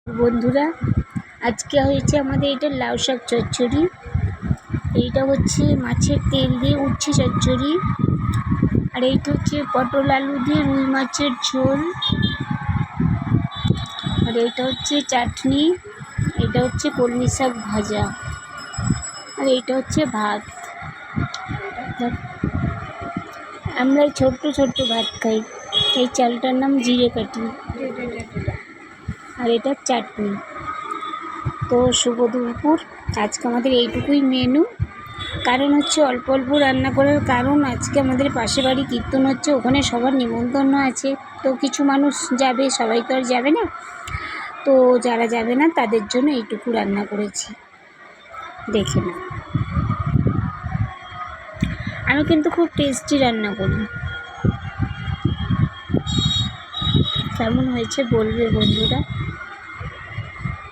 বন্ধুরা, আজকে হয়েছে আমাদের এটা লাউ শাক চচ্চড়ি। এইটা হচ্ছে মাছের তেল দিয়ে উচ্ছে চচ্চড়ি। আর এইটা হচ্ছে পটল আলু দিয়ে রুই মাছের ঝোল। আর এইটা হচ্ছে চাটনি। এটা হচ্ছে কলমি শাক ভাজা। আর এইটা হচ্ছে ভাত। আমরা ছোট্ট ছোট্ট ভাত খাই। এই চালটার নাম জিরে কাঠি। আর এটা চাটনি। তো শুভ দুপুর। আজকে আমাদের এইটুকুই মেনু। কারণ হচ্ছে অল্প অল্প রান্না করার কারণ, আজকে আমাদের পাশে বাড়ি কীর্তন হচ্ছে, ওখানে সবার নিমন্ত্রণ আছে। তো কিছু মানুষ যাবে, সবাই তো আর যাবে না। তো যারা যাবে না তাদের জন্য এইটুকু রান্না করেছি, দেখে না। আমি কিন্তু খুব টেস্টি রান্না করি। কেমন হয়েছে বলবে বন্ধুরা।